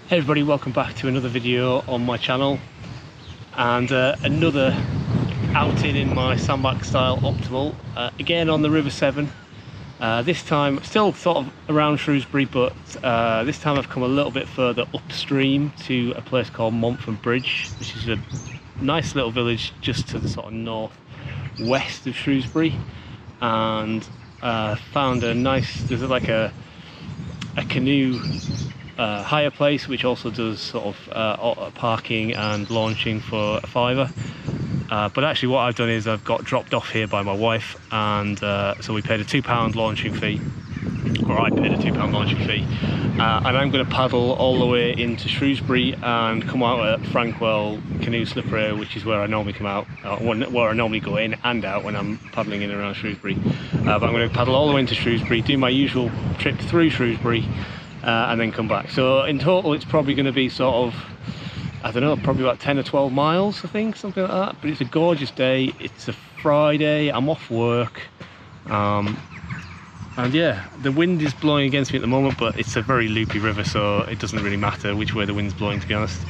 Hey everybody, welcome back to another video on my channel and another outing in my sandbag style optimal, again on the River Severn. This time still sort of around Shrewsbury, but this time I've come a little bit further upstream to a place called Montford Bridge, which is a nice little village just to the sort of northwest of Shrewsbury, and found a nice, there's like a canoe hire place which also does sort of parking and launching for a £5. But actually what I've done is I've got dropped off here by my wife, and so we paid a £2 launching fee, or I paid a £2 launching fee, and I'm going to paddle all the way into Shrewsbury and come out at Frankwell Canoe Slipper, which is where I normally come out, where I normally go in and out when I'm paddling in and around Shrewsbury. But I'm going to paddle all the way into Shrewsbury, do my usual trip through Shrewsbury, and then come back. So in total it's probably going to be sort of, I don't know, probably about 10 or 12 miles, I think, something like that. But it's a gorgeous day, it's a Friday, I'm off work, and yeah, the wind is blowing against me at the moment, but it's a very loopy river, so it doesn't really matter which way the wind's blowing, to be honest.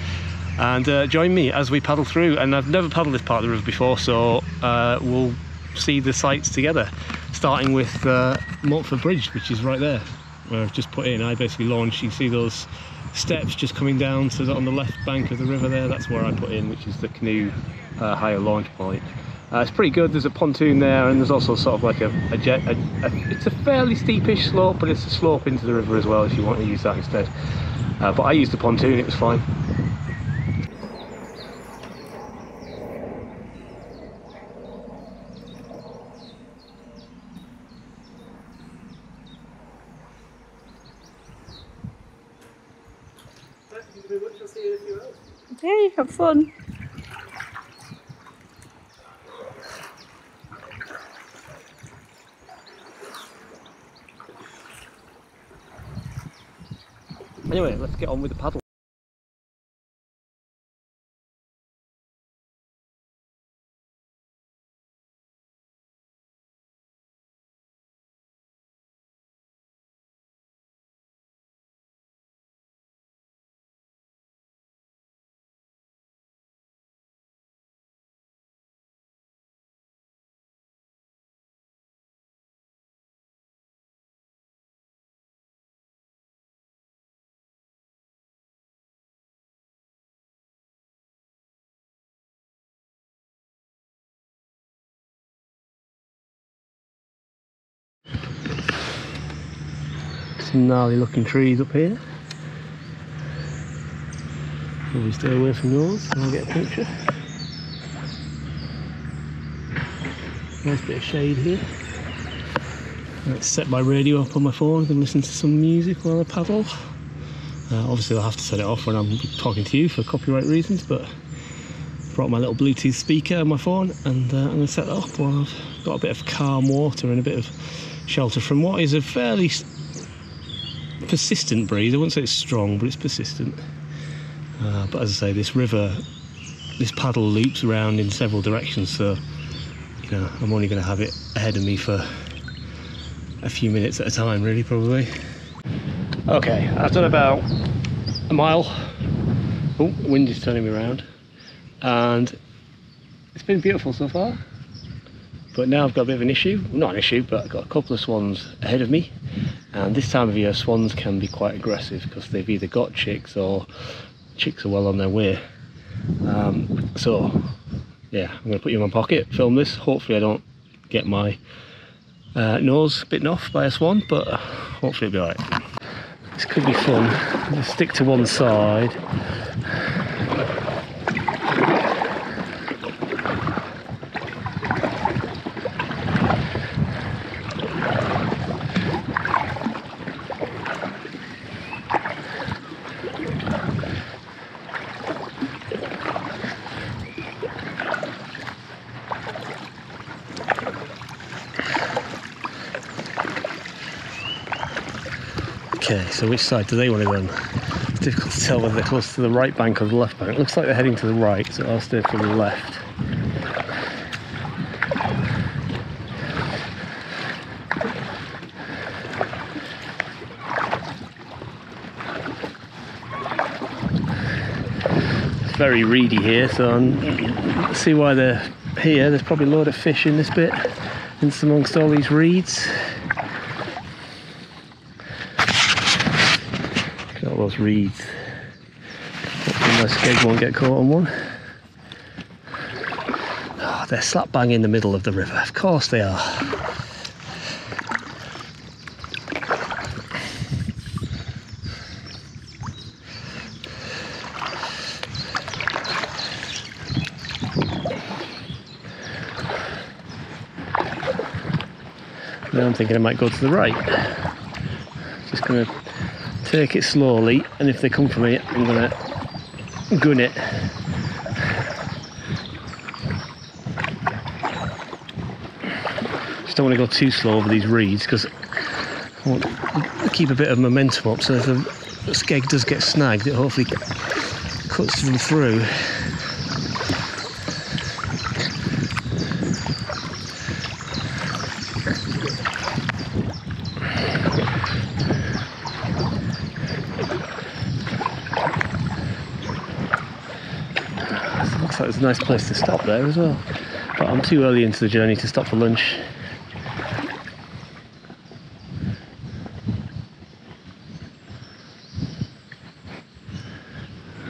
And join me as we paddle through. And I've never paddled this part of the river before, so we'll see the sights together, starting with Montford Bridge, which is right there where I've just put in. I basically launched, you can see those steps just coming down to on the left bank of the river there. That's where I put in, which is the canoe hire launch point. It's pretty good. There's a pontoon there, and there's also sort of like it's a fairly steepish slope, but it's a slope into the river as well if you want to use that instead. But I used the pontoon, it was fine. Okay, have fun. Anyway, let's get on with the paddle. Some gnarly looking trees up here. Probably stay away from yours and I'll get a picture. Nice bit of shade here. Let's set my radio up on my phone and listen to some music while I paddle. Obviously I'll have to set it off when I'm talking to you for copyright reasons, but brought my little Bluetooth speaker on my phone, and I'm going to set it up while I've got a bit of calm water and a bit of shelter from what is a fairly persistent breeze. I wouldn't say it's strong, but it's persistent. But as I say, this river, this paddle loops around in several directions, so you know, I'm only going to have it ahead of me for a few minutes at a time, really, probably. Okay, I've done about a mile. Oh, the wind is turning me around, and it's been beautiful so far. But now I've got a bit of an issue. Not an issue, but I've got a couple of swans ahead of me. And this time of year, swans can be quite aggressive because they've either got chicks or chicks are well on their way. So, yeah, I'm going to put you in my pocket, film this. Hopefully I don't get my nose bitten off by a swan, but hopefully it'll be alright. This could be fun. Just stick to one side. Okay, so which side do they want to go on? It's difficult to tell whether they're close to the right bank or the left bank. It looks like they're heading to the right, so I'll stay to the left. very reedy here, so I see why they're here. There's probably a load of fish in this bit, in amongst all these reeds. Look at all those reeds. Hopefully my skeg won't get caught on one. Oh, they're slap bang in the middle of the river. Of course they are. Now I'm thinking I might go to the right. Just going to take it slowly, and if they come for me, I'm going to gun it. Just don't want to go too slow over these reeds because I want to keep a bit of momentum up, so if the skeg does get snagged, it hopefully cuts them through. Looks like it's a nice place to stop there as well, but I'm too early into the journey to stop for lunch.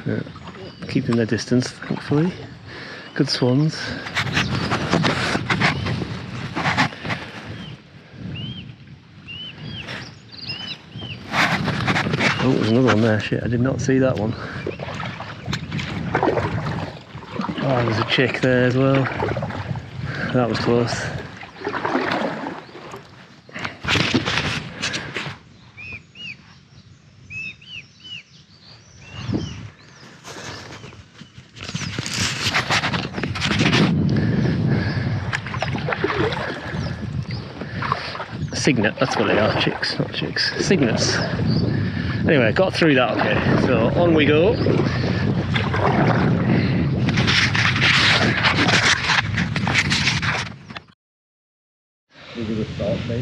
Yeah, keeping their distance, thankfully. Good swans. Oh, there's another one there. Shit, I did not see that one. Oh, there's a chick there as well. That was close. Cygnet, that's what they are, chicks, not chicks. Cygnets. Anyway, got through that okay. So on we go.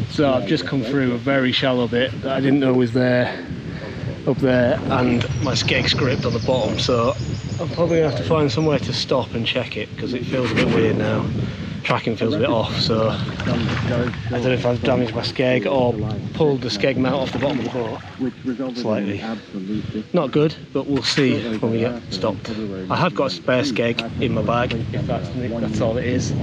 So I've just come through a very shallow bit that I didn't know was there, up there, and my skeg scraped on the bottom, so I'm probably going to have to find somewhere to stop and check it because it feels a bit weird now. Tracking feels a bit off, so I don't know if I've damaged my skeg or pulled the skeg mount off the bottom of the boat slightly. Not good, but we'll see when we get stopped. I have got a spare skeg in my bag, if that's all it is,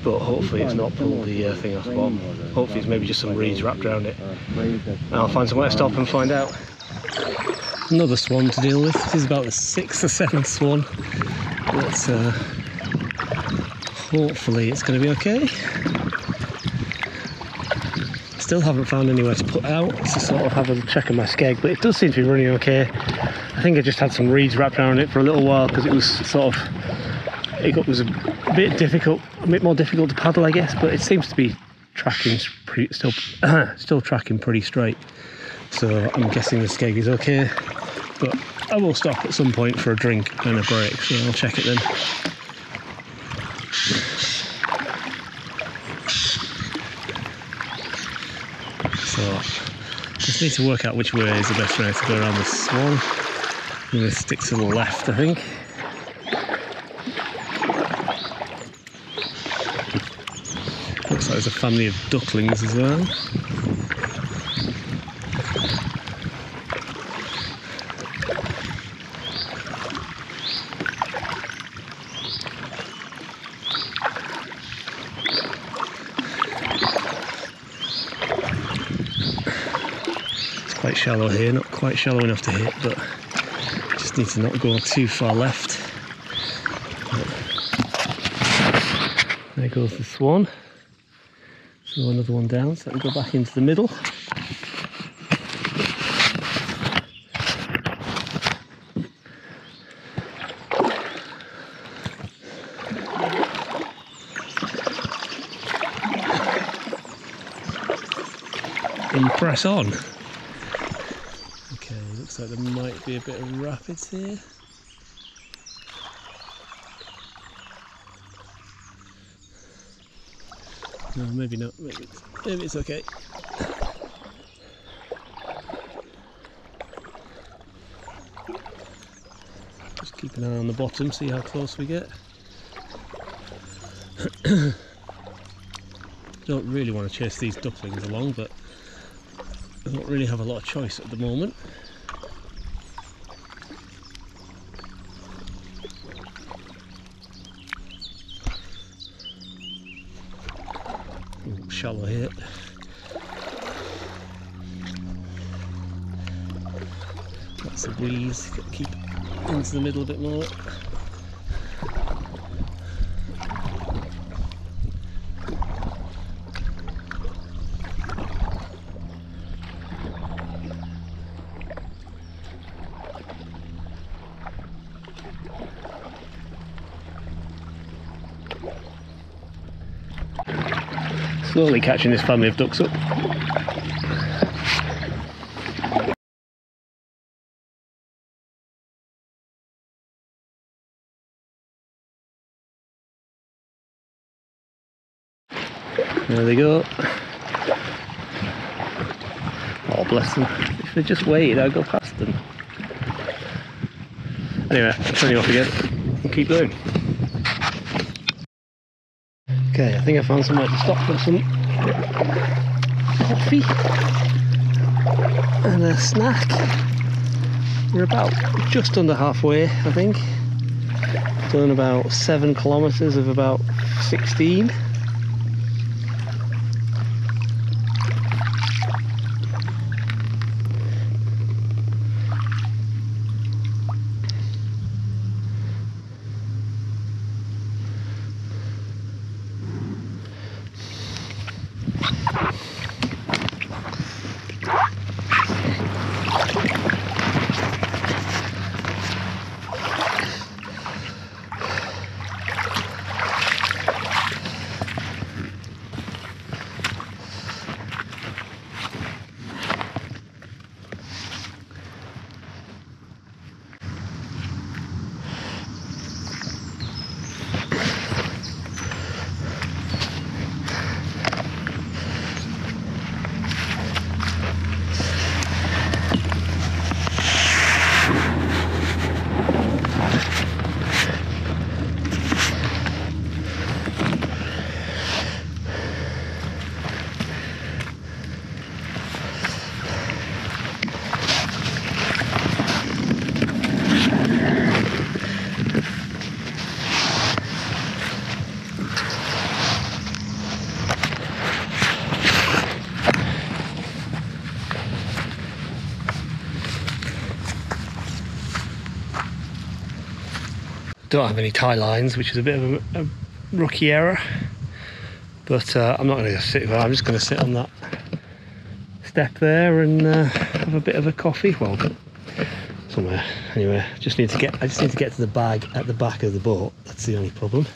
but hopefully it's not pulled the thing off the bottom. Hopefully it's maybe just some reeds wrapped around it. And I'll find somewhere to stop and find out. Another swan to deal with. This is about the 6th or 7th swan. But hopefully it's going to be okay. Still haven't found anywhere to put out to sort of have a check of my skeg, but it does seem to be running okay. I think I just had some reeds wrapped around it for a little while because it was sort of, it was a bit difficult, a bit more difficult to paddle, I guess, but it seems to be tracking still tracking pretty straight. So I'm guessing the skeg is okay, but I will stop at some point for a drink and a break, so I'll check it then. So just need to work out which way is the best way to go around this swan. I'm going to stick to the left, I think. Looks like there's a family of ducklings as well. Quite shallow here, not quite shallow enough to hit, but just need to not go too far left. There goes the swan. So another one down, so I can go back into the middle. And you press on. Okay, looks like there might be a bit of rapids here. No, maybe not. Maybe it's okay. Just Keep an eye on the bottom, see how close we get. Don't really want to chase these ducklings along, but I don't really have a lot of choice at the moment. Ooh, shallow here. That's a breeze, keep into the middle a bit more. Slowly catching this family of ducks up. There they go. Oh, bless them. If they just waited, I'd go past them. Anyway, I'll turn you off again and keep going. Okay, I think I found somewhere to stop for some coffee and a snack. We're about just under halfway, I think. Done about 7 kilometres of about 16. Don't have any tie lines, which is a bit of a rookie error, but I'm not going to sit there. I'm just going to sit on that step there and have a bit of a coffee. Well, somewhere. Anyway, I just need to get to the bag at the back of the boat. That's the only problem.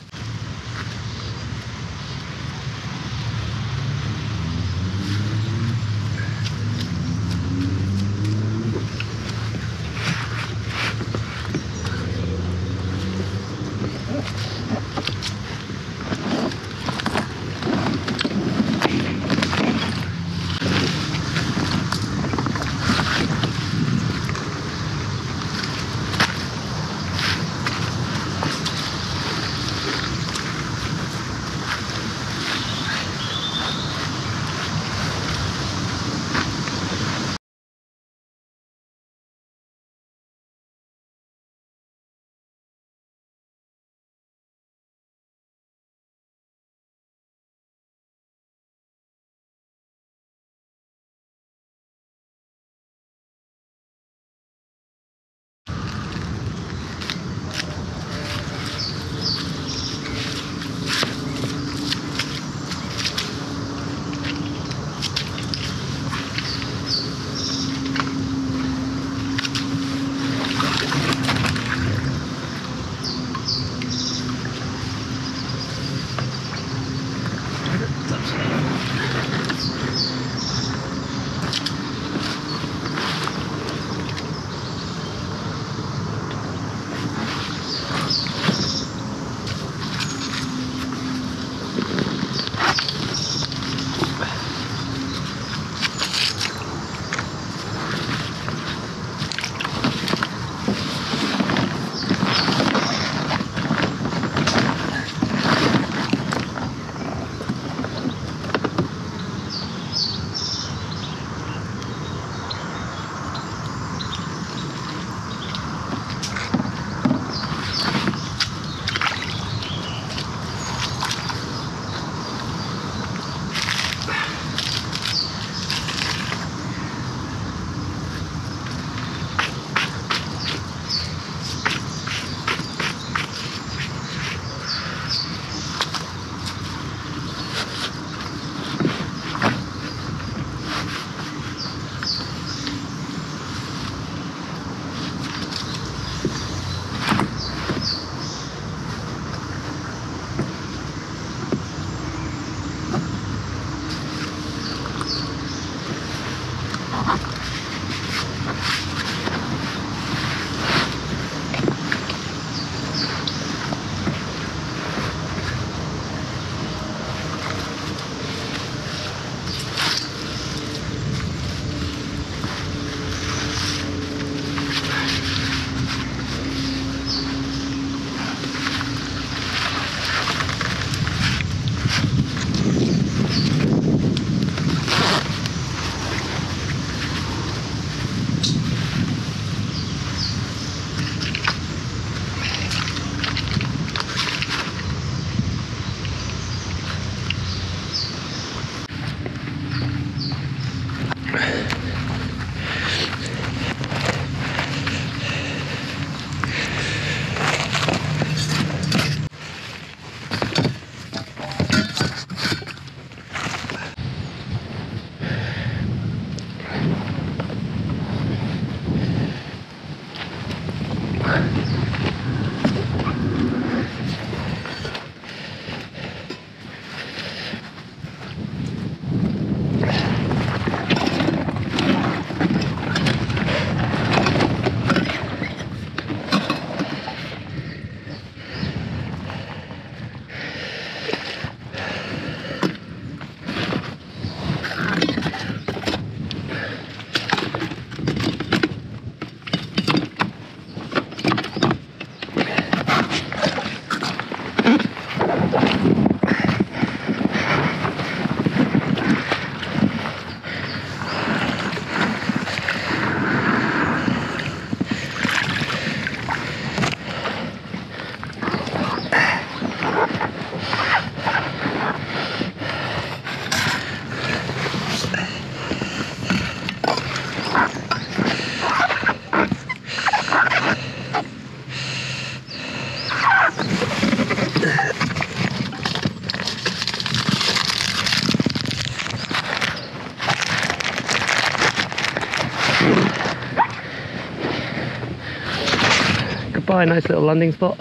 stop by, nice little landing spot.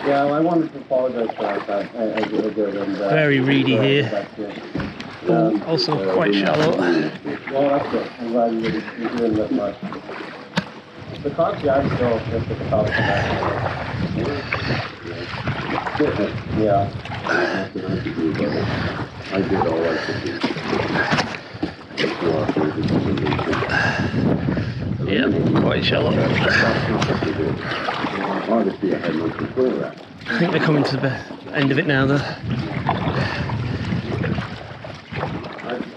Yeah, well, I wanted to apologise for that. I did, and, Very reedy here. Also quite shallow. Well, that's good. I'm glad you're doing this much. The carp, yeah, I'm still just at the top of that. Yeah. I did all I could do. Yeah, quite shallow. Obviously, I had no control of that. I think they're coming to the end of it now, though.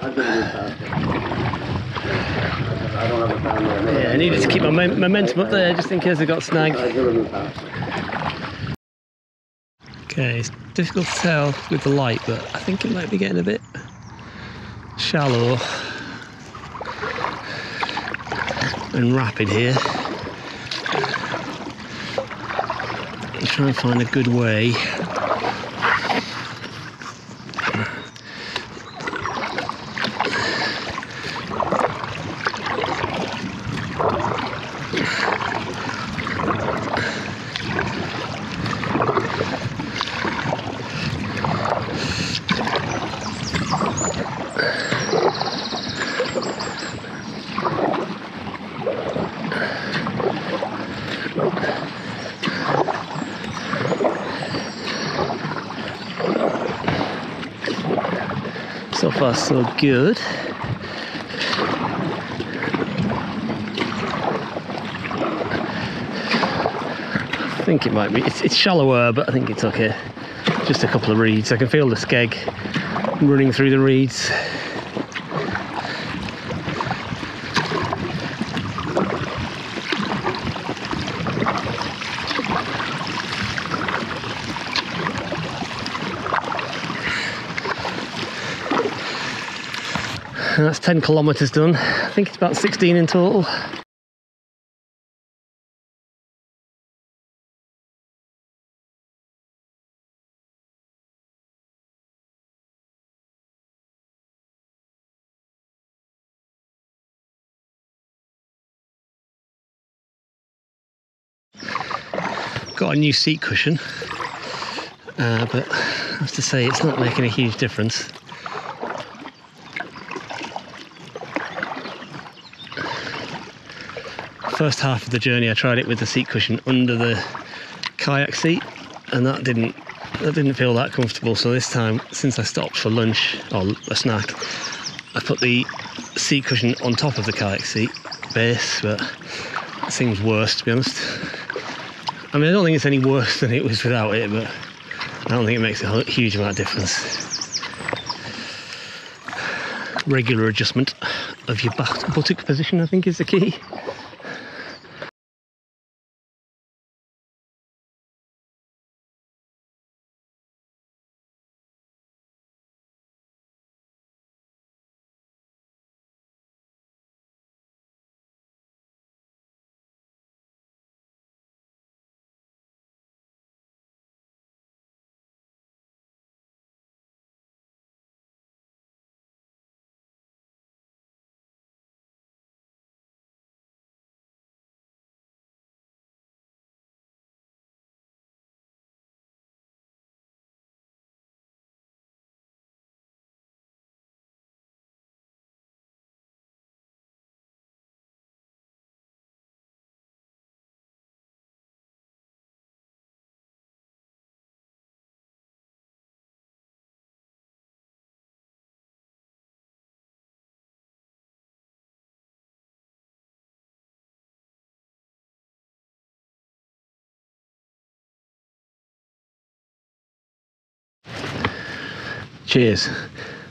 I've been really fast. I don't have a time there. Yeah, I needed to keep my momentum up there just in case I got snagged. Okay, it's difficult to tell with the light, but I think it might be getting a bit shallow and rapid here. I'll try and find a good way. So far so good. I think it might be, it's shallower, but I think it's okay. Just a couple of reeds. I can feel the skeg running through the reeds. And that's 10 kilometres done. I think it's about 16 in total. Got a new seat cushion, but I have to say it's not making a huge difference. First half of the journey I tried it with the seat cushion under the kayak seat, and that didn't feel that comfortable. So this time, since I stopped for lunch or a snack, I put the seat cushion on top of the kayak seat base, but it seems worse, to be honest. I mean, I don't think it's any worse than it was without it, but I don't think it makes a huge amount of difference. Regular adjustment of your buttock position, I think, is the key. Cheers.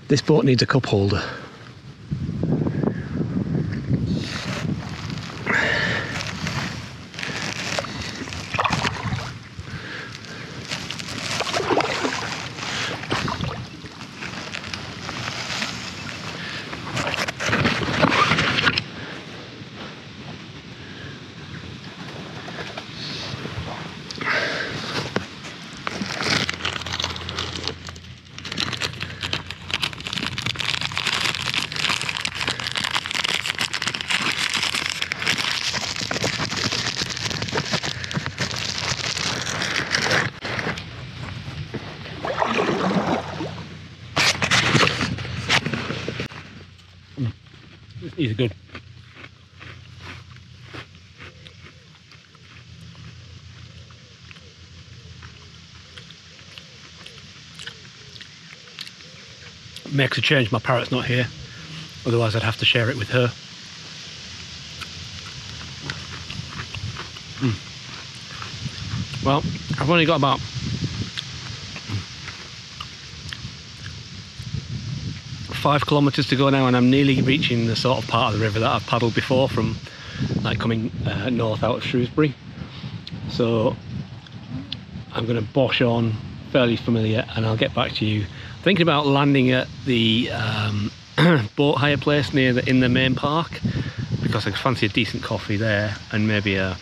This boat needs a cup holder. These are good. Makes a change my parrot's not here, otherwise I'd have to share it with her. Well, I've only got about 5 kilometers to go now, and I'm nearly reaching the sort of part of the river that I've paddled before from, like, coming north out of Shrewsbury. So I'm going to bosh on, fairly familiar, and I'll get back to you. Thinking about landing at the boat hire place in the main park, because I fancy a decent coffee there and maybe a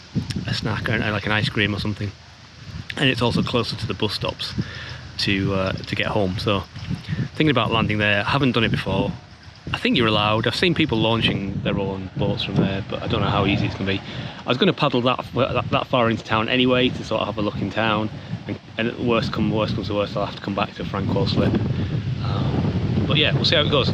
snack or like an ice cream or something. And it's also closer to the bus stops to get home. So thinking about landing there. I haven't done it before. I think you're allowed. I've seen people launching their own boats from there, but I don't know how easy it's going to be. I was going to paddle that far into town anyway to sort of have a look in town, and at worst comes to worst, I'll have to come back to Frankwell Slip. But yeah, we'll see how it goes.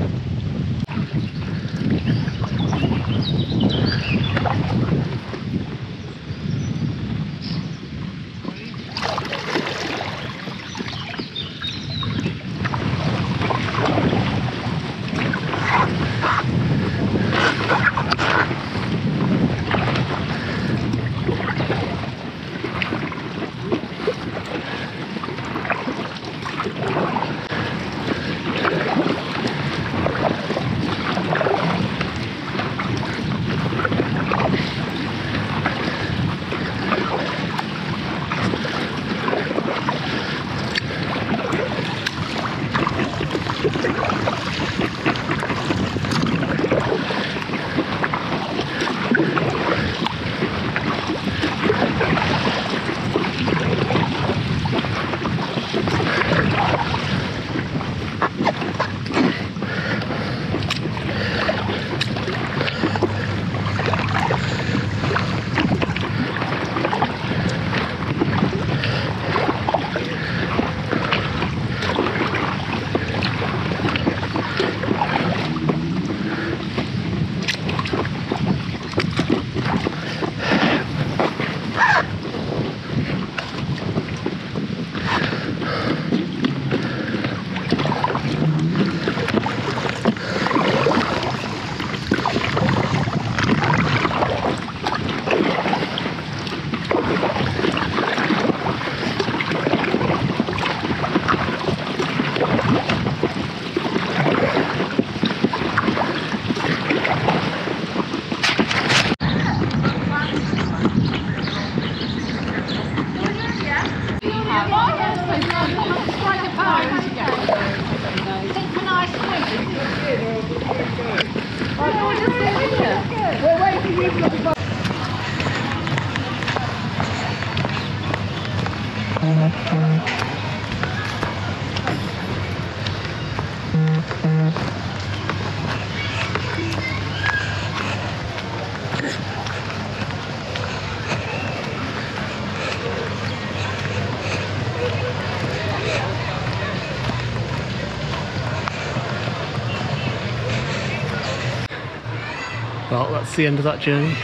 Well, that's the end of that journey,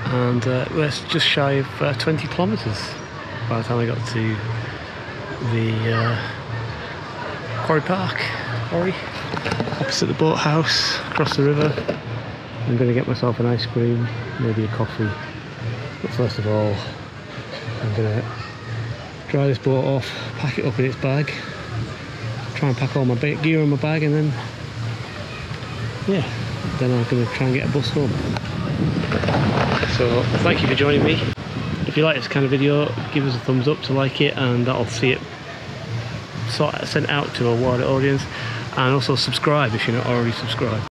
and we're just shy of 20 kilometres by the time I got to the Quarry Park, opposite the boathouse, across the river. I'm going to get myself an ice cream, maybe a coffee, but first of all I'm going to dry this boat off, pack it up in its bag, try and pack all my gear in my bag, and then yeah, then I'm going to try and get a bus home. So thank you for joining me. If you like this kind of video, give us a thumbs up to like it, and that'll see it sort of sent out to a wider audience. And also subscribe if you're not already subscribed.